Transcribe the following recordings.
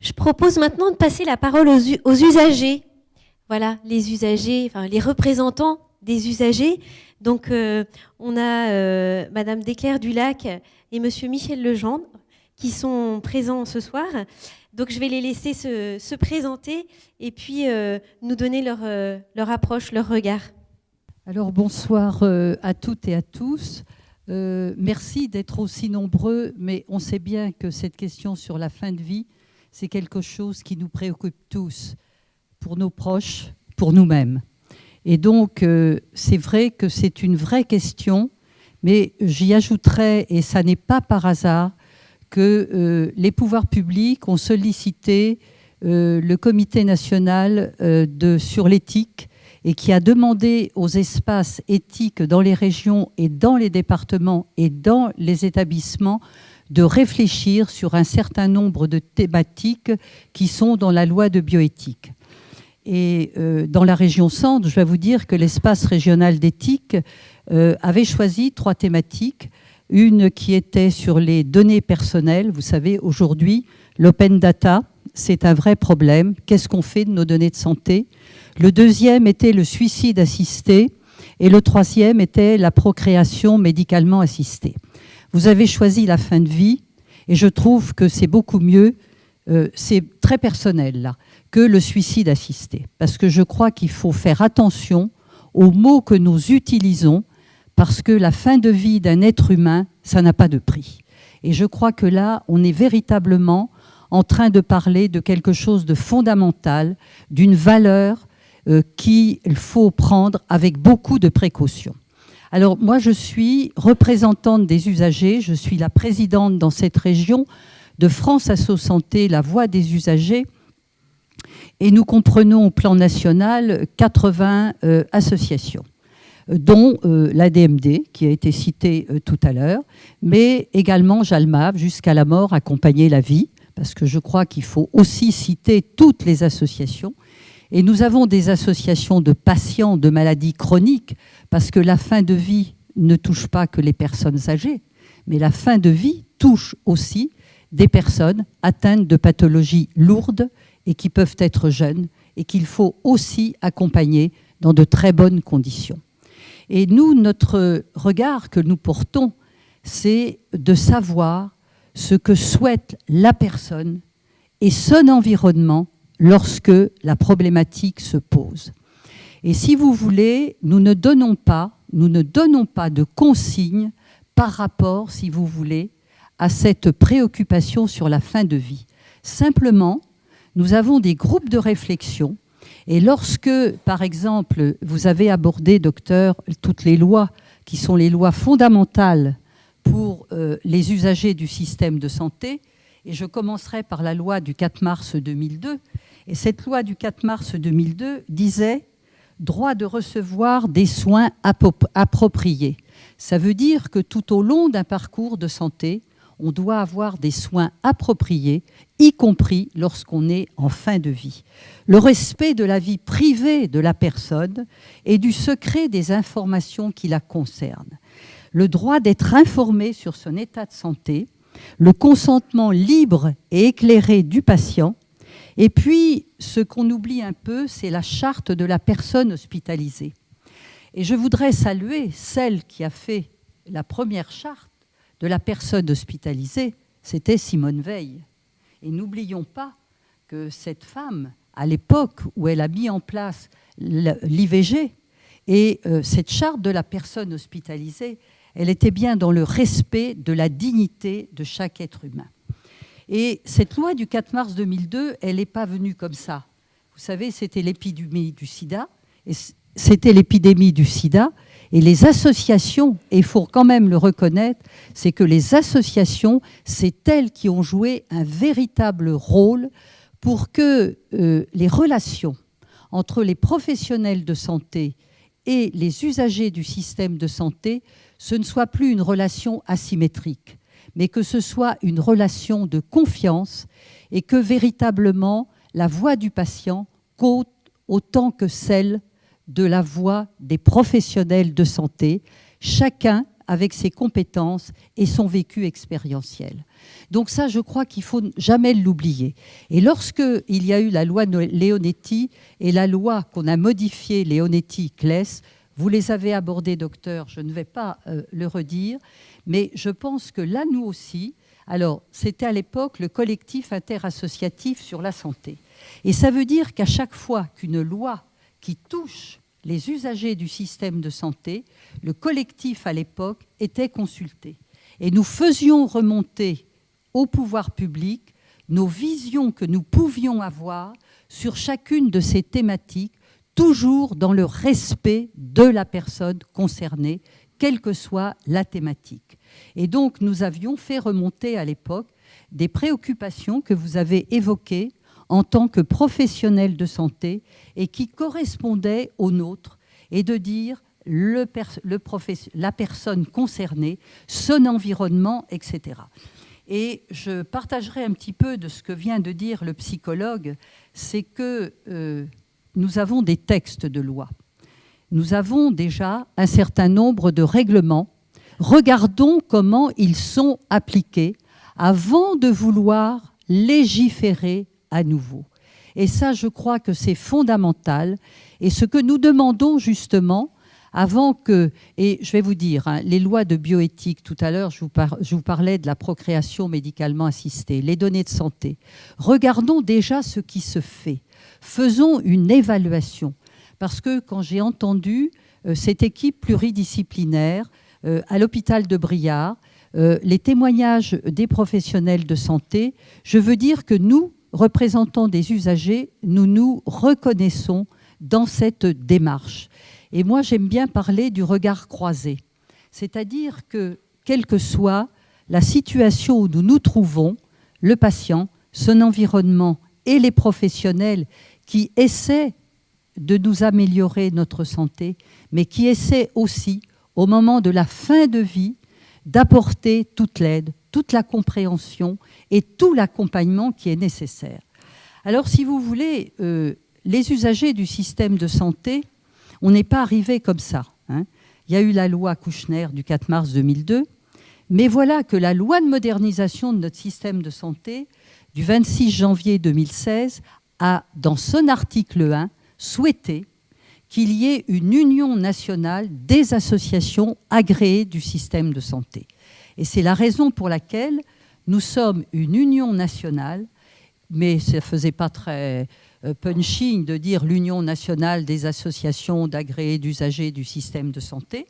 Je propose maintenant de passer la parole aux usagers. Voilà, les usagers, enfin les représentants des usagers. Donc, on a Madame Desclercq-Dulac et Monsieur Michel Legendre qui sont présents ce soir. Donc, je vais les laisser se présenter et puis nous donner leur approche, leur regard. Alors, bonsoir à toutes et à tous. Merci d'être aussi nombreux, mais on sait bien que cette question sur la fin de vie, c'est quelque chose qui nous préoccupe tous, pour nos proches, pour nous-mêmes. Et donc, c'est vrai que c'est une vraie question, mais j'y ajouterais, et ça n'est pas par hasard, que les pouvoirs publics ont sollicité le Comité national sur l'éthique et qui a demandé aux espaces éthiques dans les régions et dans les départements et dans les établissements de réfléchir sur un certain nombre de thématiques qui sont dans la loi de bioéthique. Et dans la région Centre, je vais vous dire que l'espace régional d'éthique avait choisi 3 thématiques. Une qui était sur les données personnelles. Vous savez, aujourd'hui, l'open data, c'est un vrai problème. Qu'est-ce qu'on fait de nos données de santé? Le deuxième était le suicide assisté. Et le troisième était la procréation médicalement assistée. Vous avez choisi la fin de vie. Et je trouve que c'est beaucoup mieux, c'est très personnel là, que le suicide assisté. Parce que je crois qu'il faut faire attention aux mots que nous utilisons, parce que la fin de vie d'un être humain, ça n'a pas de prix. Et je crois que là, on est véritablement en train de parler de quelque chose de fondamental, d'une valeur qu'il faut prendre avec beaucoup de précautions. Alors moi, je suis représentante des usagers, je suis la présidente dans cette région de France Asso Santé, la voix des usagers, et nous comprenons au plan national 80 associations, dont l'ADMD, qui a été citée tout à l'heure, mais également Jalmav, Jusqu'à la mort, Accompagner la vie, parce que je crois qu'il faut aussi citer toutes les associations. Et nous avons des associations de patients de maladies chroniques, parce que la fin de vie ne touche pas que les personnes âgées, mais la fin de vie touche aussi des personnes atteintes de pathologies lourdes et qui peuvent être jeunes, et qu'il faut aussi accompagner dans de très bonnes conditions. Et nous, notre regard que nous portons, c'est de savoir ce que souhaite la personne et son environnement lorsque la problématique se pose. Et si vous voulez, nous ne donnons pas de consignes par rapport, si vous voulez, à cette préoccupation sur la fin de vie. Simplement, nous avons des groupes de réflexion. Et lorsque, par exemple, vous avez abordé, docteur, toutes les lois qui sont les lois fondamentales pour les usagers du système de santé, et je commencerai par la loi du 4 mars 2002, et cette loi du 4 mars 2002 disait « droit de recevoir des soins appropriés ». Ça veut dire que tout au long d'un parcours de santé, on doit avoir des soins appropriés, y compris lorsqu'on est en fin de vie. Le respect de la vie privée de la personne et du secret des informations qui la concernent. Le droit d'être informé sur son état de santé, le consentement libre et éclairé du patient. Et puis, ce qu'on oublie un peu, c'est la charte de la personne hospitalisée. Et je voudrais saluer celle qui a fait la première charte de la personne hospitalisée, c'était Simone Veil. Et n'oublions pas que cette femme, à l'époque où elle a mis en place l'IVG, et cette charte de la personne hospitalisée, elle était bien dans le respect de la dignité de chaque être humain. Et cette loi du 4 mars 2002, elle n'est pas venue comme ça. Vous savez, c'était l'épidémie du sida, et les associations, et il faut quand même le reconnaître, c'est que les associations, c'est elles qui ont joué un véritable rôle pour que les relations entre les professionnels de santé et les usagers du système de santé, ce ne soit plus une relation asymétrique, mais que ce soit une relation de confiance et que véritablement la voix du patient compte autant que celle de la voix des professionnels de santé, chacun avec ses compétences et son vécu expérientiel. Donc ça, je crois qu'il ne faut jamais l'oublier. Et lorsqu'il y a eu la loi Leonetti et la loi qu'on a modifiée, Leonetti-Claes, vous les avez abordés, docteur, je ne vais pas le redire, mais je pense que là, nous aussi, alors c'était à l'époque le collectif interassociatif sur la santé. Et ça veut dire qu'à chaque fois qu'une loi qui touche les usagers du système de santé, le collectif à l'époque était consulté. Et nous faisions remonter au pouvoir public nos visions que nous pouvions avoir sur chacune de ces thématiques, toujours dans le respect de la personne concernée, quelle que soit la thématique. Et donc, nous avions fait remonter à l'époque des préoccupations que vous avez évoquées en tant que professionnel de santé et qui correspondaient aux nôtres, et de dire la personne concernée, son environnement, etc. Et je partagerai un petit peu de ce que vient de dire le psychologue, c'est que nous avons des textes de loi. Nous avons déjà un certain nombre de règlements. Regardons comment ils sont appliqués avant de vouloir légiférer à nouveau. Et ça, je crois que c'est fondamental. Et ce que nous demandons justement, avant que... Et je vais vous dire, hein, les lois de bioéthique, tout à l'heure, je vous parlais de la procréation médicalement assistée, les données de santé. Regardons déjà ce qui se fait. Faisons une évaluation. Parce que quand j'ai entendu cette équipe pluridisciplinaire à l'hôpital de Briare, les témoignages des professionnels de santé, je veux dire que nous, représentants des usagers, nous nous reconnaissons dans cette démarche. Et moi, j'aime bien parler du regard croisé. C'est-à-dire que, quelle que soit la situation où nous nous trouvons, le patient, son environnement et les professionnels qui essaient de nous améliorer notre santé, mais qui essaient aussi, au moment de la fin de vie, d'apporter toute l'aide, toute la compréhension et tout l'accompagnement qui est nécessaire. Alors, si vous voulez, les usagers du système de santé, on n'est pas arrivé comme ça. Hein. Il y a eu la loi Kouchner du 4 mars 2002, mais voilà que la loi de modernisation de notre système de santé du 26 janvier 2016 a, dans son article 1, souhaité qu'il y ait une union nationale des associations agréées du système de santé. Et c'est la raison pour laquelle nous sommes une union nationale, mais ça ne faisait pas très punching de dire l'union nationale des associations d'agréés d'usagers du système de santé.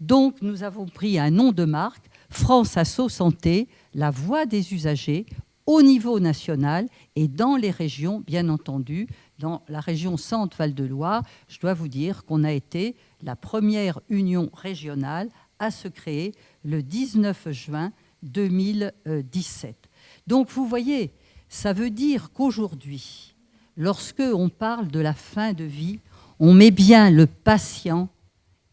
Donc nous avons pris un nom de marque, France Asso Santé, la voix des usagers, au niveau national et dans les régions, bien entendu. Dans la région Centre-Val de Loire, je dois vous dire qu'on a été la première union régionale à se créer le 19 juin 2017. Donc vous voyez, ça veut dire qu'aujourd'hui, lorsque on parle de la fin de vie, on met bien le patient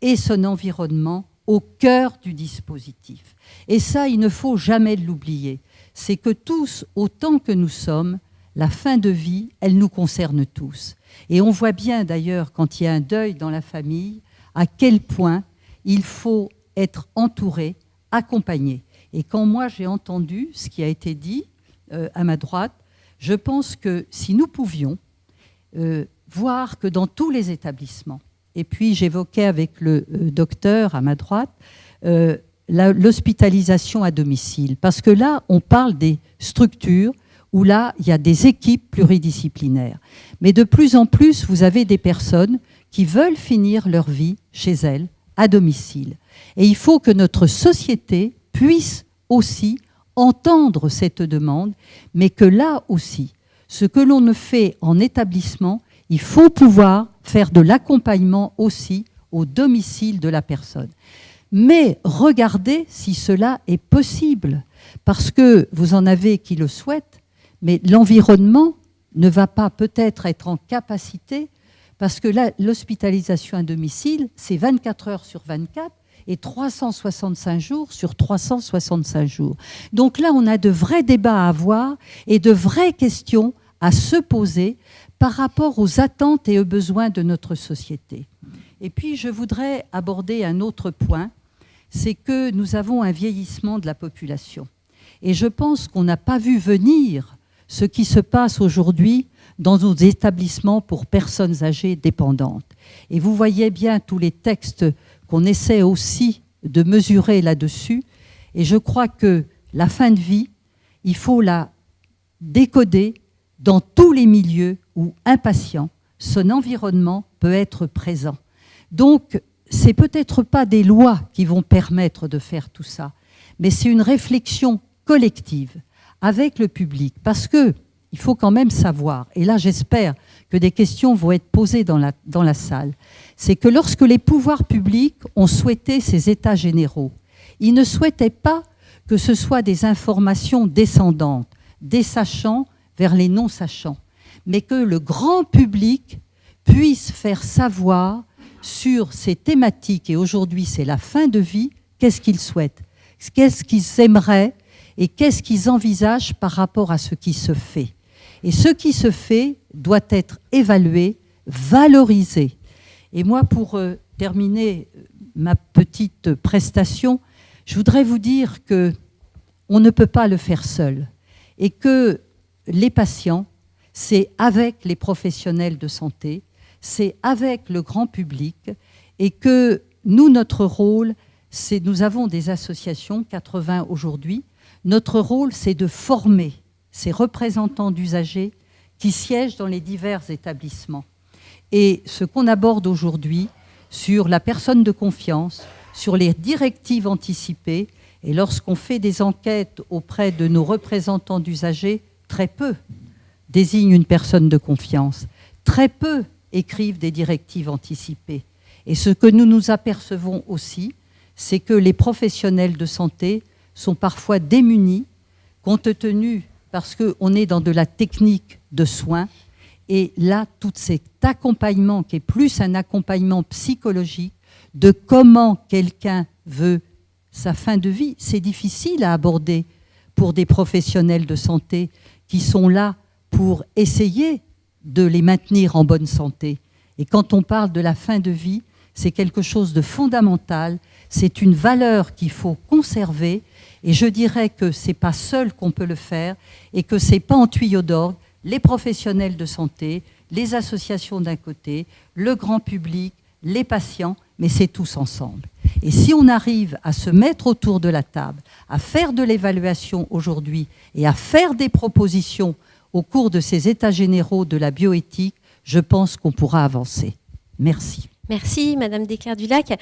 et son environnement au cœur du dispositif. Et ça, il ne faut jamais l'oublier. C'est que tous, autant que nous sommes, la fin de vie, elle nous concerne tous. Et on voit bien d'ailleurs, quand il y a un deuil dans la famille, à quel point il faut être entouré, accompagné. Et quand moi j'ai entendu ce qui a été dit à ma droite, je pense que si nous pouvions voir que dans tous les établissements, et puis j'évoquais avec le docteur à ma droite, l'hospitalisation à domicile, parce que là, on parle des structures où là, il y a des équipes pluridisciplinaires. Mais de plus en plus, vous avez des personnes qui veulent finir leur vie chez elles, à domicile. Et il faut que notre société puisse aussi entendre cette demande, mais que là aussi, ce que l'on ne fait en établissement, il faut pouvoir faire de l'accompagnement aussi au domicile de la personne. Mais regardez si cela est possible, parce que vous en avez qui le souhaitent, mais l'environnement ne va pas peut-être être en capacité, parce que là, l'hospitalisation à domicile, c'est 24 heures sur 24 et 365 jours sur 365 jours. Donc là, on a de vrais débats à avoir et de vraies questions à se poser par rapport aux attentes et aux besoins de notre société. Et puis, je voudrais aborder un autre point, c'est que nous avons un vieillissement de la population. Et je pense qu'on n'a pas vu venir ce qui se passe aujourd'hui dans nos établissements pour personnes âgées dépendantes. Et vous voyez bien tous les textes qu'on essaie aussi de mesurer là-dessus. Et je crois que la fin de vie, il faut la décoder dans tous les milieux où un patient, son environnement peut être présent. Donc, c'est peut-être pas des lois qui vont permettre de faire tout ça, mais c'est une réflexion collective avec le public. Parce que il faut quand même savoir, et là j'espère que des questions vont être posées dans la salle, c'est que lorsque les pouvoirs publics ont souhaité ces états généraux, ils ne souhaitaient pas que ce soit des informations descendantes, des sachants vers les non-sachants, mais que le grand public puisse faire savoir sur ces thématiques, et aujourd'hui c'est la fin de vie, qu'est-ce qu'ils souhaitent, qu'est-ce qu'ils aimeraient et qu'est-ce qu'ils envisagent par rapport à ce qui se fait. Et ce qui se fait doit être évalué, valorisé. Et moi, pour terminer ma petite prestation, je voudrais vous dire qu'on ne peut pas le faire seul et que les patients, c'est avec les professionnels de santé, c'est avec le grand public et que nous, notre rôle, c'est, nous avons des associations, 80 aujourd'hui, notre rôle, c'est de former ces représentants d'usagers qui siègent dans les divers établissements. Et ce qu'on aborde aujourd'hui sur la personne de confiance, sur les directives anticipées, et lorsqu'on fait des enquêtes auprès de nos représentants d'usagers, très peu désignent une personne de confiance, très peu écrivent des directives anticipées. Et ce que nous nous apercevons aussi, c'est que les professionnels de santé sont parfois démunis, compte tenu, parce qu'on est dans de la technique de soins, et là, tout cet accompagnement, qui est plus un accompagnement psychologique, de comment quelqu'un veut sa fin de vie, c'est difficile à aborder pour des professionnels de santé qui sont là pour essayer de les maintenir en bonne santé. Et quand on parle de la fin de vie, c'est quelque chose de fondamental, c'est une valeur qu'il faut conserver, et je dirais que ce n'est pas seul qu'on peut le faire, et que ce n'est pas en tuyau d'orgue, les professionnels de santé, les associations d'un côté, le grand public, les patients, mais c'est tous ensemble. Et si on arrive à se mettre autour de la table, à faire de l'évaluation aujourd'hui et à faire des propositions au cours de ces états généraux de la bioéthique, je pense qu'on pourra avancer. Merci. Merci, Madame Desclercq-Dulac.